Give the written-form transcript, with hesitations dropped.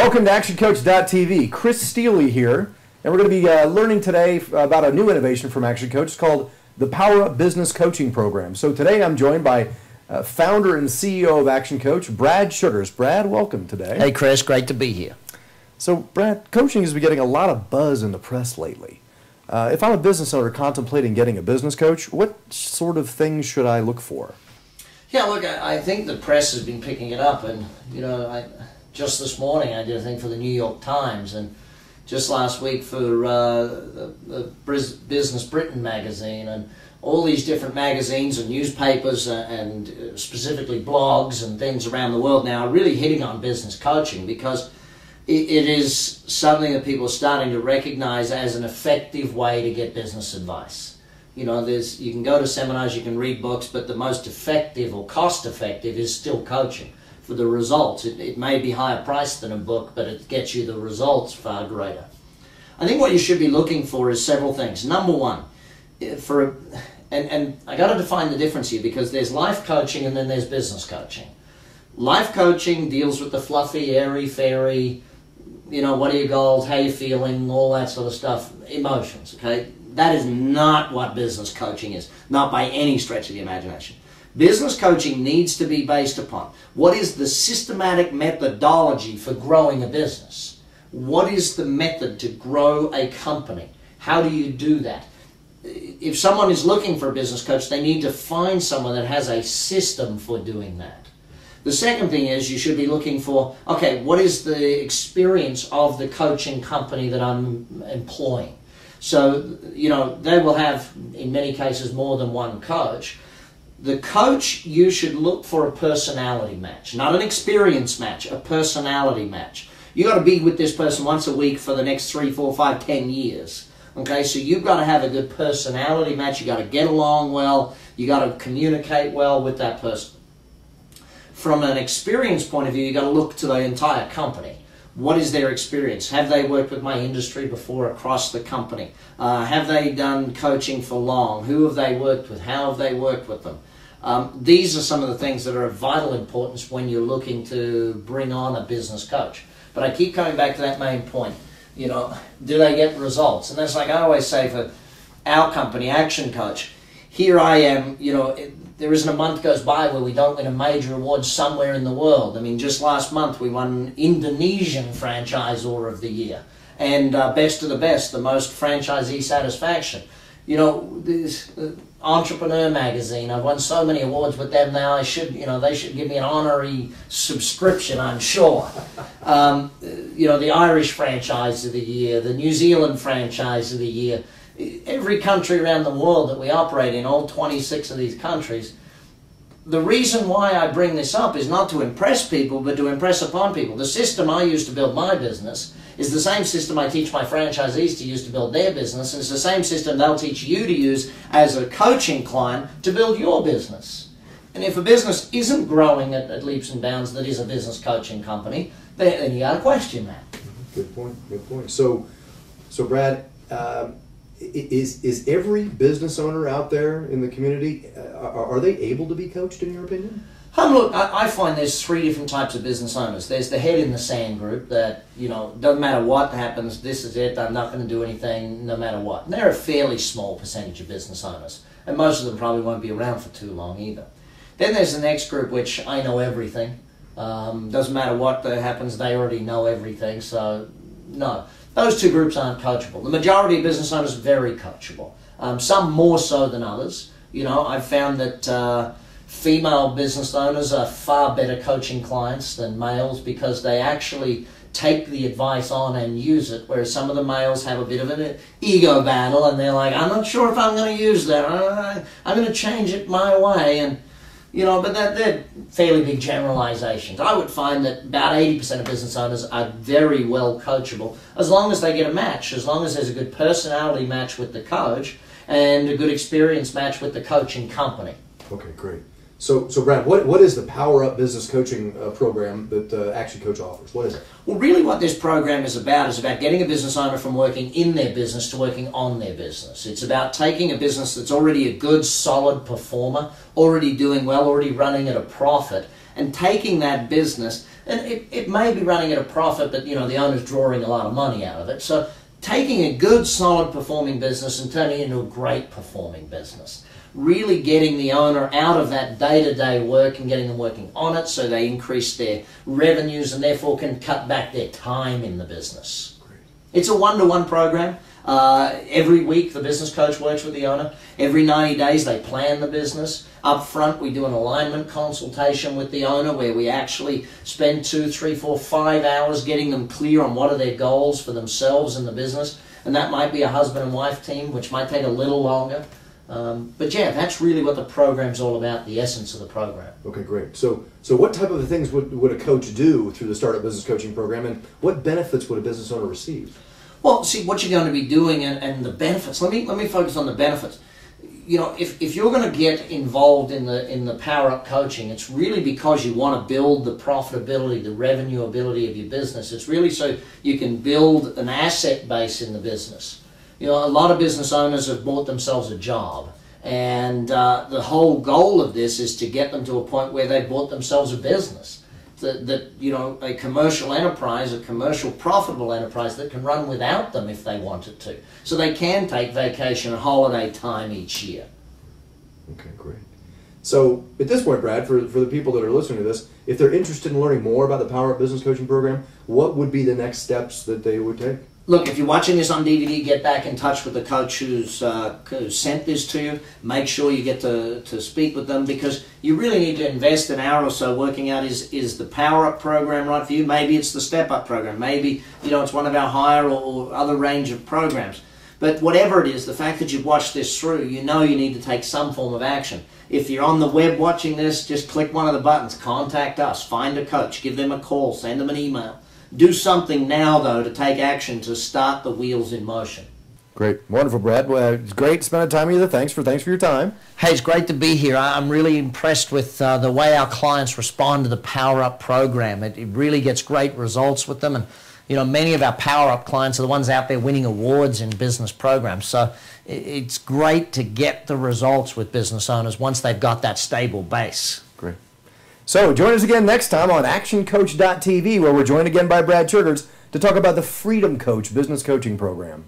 Welcome to ActionCOACH.tv. Chris Steele here, and we're going to be learning today about a new innovation from ActionCOACH. It's called the PowerUp Business Coaching Program. So today I'm joined by founder and CEO of ActionCOACH, Brad Sugars. Brad, welcome today. Hey Chris, great to be here. So Brad, coaching has been getting a lot of buzz in the press lately. If I'm a business owner contemplating getting a business coach, what sort of things should I look for? Yeah, look, I think the press has been picking it up, and just this morning I did a thing for the New York Times, and just last week for the Business Britain magazine, and all these different magazines and newspapers and specifically blogs and things around the world now are really hitting on business coaching, because it is something that people are starting to recognize as an effective way to get business advice. You know, you can go to seminars, you can read books, but the most effective or cost-effective is still coaching for the results. It may be higher priced than a book, but it gets you the results far greater. I think what you should be looking for is several things. Number one, and I got to define the difference here, because there's life coaching and then there's business coaching. Life coaching deals with the fluffy, airy-fairy, what are your goals, how you feeling, all that sort of stuff, emotions, okay? That is not what business coaching is, not by any stretch of the imagination. Business coaching needs to be based upon what is the systematic methodology for growing a business? What is the method to grow a company? How do you do that? If someone is looking for a business coach, they need to find someone that has a system for doing that. The second thing is you should be looking for, okay, what is the experience of the coaching company that I'm employing? So, they will have, in many cases, more than one coach. The coach, you should look for a personality match, not an experience match, a personality match. You got to be with this person once a week for the next 3, 4, 5, 10 years. Okay, so you've got to have a good personality match. You got to get along well. You got to communicate well with that person. From an experience point of view, you got to look to the entire company. What is their experience? Have they worked with my industry before across the company? Have they done coaching for long? Who have they worked with? How have they worked with them? These are some of the things that are of vital importance when you're looking to bring on a business coach. But I keep coming back to that main point. Do they get results? And that's like I always say for our company, ActionCOACH. Here I am, there isn't a month goes by where we don't win a major award somewhere in the world. I mean, just last month we won Indonesian Franchisor of the Year, and Best of the Best, the most franchisee satisfaction. This Entrepreneur magazine, I've won so many awards with them now. They should give me an honorary subscription, I'm sure. The Irish Franchise of the Year, the New Zealand Franchise of the Year. Every country around the world that we operate in, all 26 of these countries. The reason why I bring this up is not to impress people, but to impress upon people. The system I use to build my business is the same system I teach my franchisees to use to build their business, and it's the same system they'll teach you to use as a coaching client to build your business. And if a business isn't growing at leaps and bounds that is a business coaching company, then you got to question that. Good point, good point. So Brad, is every business owner out there in the community, are they able to be coached in your opinion? Look, I find there's 3 different types of business owners. There's the head in the sand group that, doesn't matter what happens, this is it, I'm not going to do anything no matter what. And they're a fairly small percentage of business owners, and most of them probably won't be around for too long either. Then there's the next group, which I know everything. Doesn't matter what happens, they already know everything, so no. Those 2 groups aren't coachable. The majority of business owners are very coachable. Some more so than others. I've found that female business owners are far better coaching clients than males, because they actually take the advice on and use it, whereas some of the males have a bit of an ego battle, and they're like, I'm not sure if I'm going to use that. I'm going to change it my way. And but they're fairly big generalizations. I would find that about 80% of business owners are very well coachable, as long as they get a match, as long as there's a good personality match with the coach and a good experience match with the coaching company. Okay, great. So Brad, what is the PowerUp Business Coaching program that ActionCOACH offers? What is it? Well, really what this program is about getting a business owner from working in their business to working on their business. It's about taking a business that's already a good, solid performer, already doing well, already running at a profit, and taking that business, And it may be running at a profit, but the owner's drawing a lot of money out of it. So taking a good, solid performing business and turning it into a great performing business. Really getting the owner out of that day-to-day work and getting them working on it so they increase their revenues and therefore can cut back their time in the business. Great. It's a one-to-one program. Every week the business coach works with the owner. Every 90 days they plan the business. Up front we do an alignment consultation with the owner where we actually spend 2, 3, 4, 5 hours getting them clear on what are their goals for themselves in the business. And that might be a husband and wife team, which might take a little longer. But yeah, that's really what the program's all about, the essence of the program. Okay, great. So what type of things would a coach do through the Startup Business Coaching Program, and what benefits would a business owner receive? Well, see, what you're going to be doing and the benefits. Let me focus on the benefits. If you're going to get involved in the Power Up coaching, it's really because you want to build the profitability, the revenue ability of your business. It's really so you can build an asset base in the business. A lot of business owners have bought themselves a job, and the whole goal of this is to get them to a point where they've bought themselves a business. That a commercial enterprise, a commercial profitable enterprise that can run without them if they wanted to. So they can take vacation and holiday time each year. Okay, great. So at this point, Brad, for the people that are listening to this, if they're interested in learning more about the Power Up Business Coaching Program, what would be the next steps that they would take? Look, if you're watching this on DVD, get back in touch with the coach who's sent this to you. Make sure you get to speak with them, because you really need to invest an hour or so working out is the Power Up program right for you. Maybe it's the Step Up program. Maybe it's one of our higher or other range of programs. But whatever it is, the fact that you've watched this through, you need to take some form of action. If you're on the web watching this, just click one of the buttons. Contact us. Find a coach. Give them a call. Send them an email. Do something now, though, to take action to start the wheels in motion. Great. Wonderful, Brad. Well, it's great spending time with you. Thanks for your time. Hey, it's great to be here. I'm really impressed with the way our clients respond to the Power Up program. It really gets great results with them. And, many of our Power Up clients are the ones out there winning awards in business programs. So it's great to get the results with business owners once they've got that stable base. Great. So join us again next time on ActionCOACH.tv, where we're joined again by Brad Churgerts to talk about the Freedom Coach Business Coaching Program.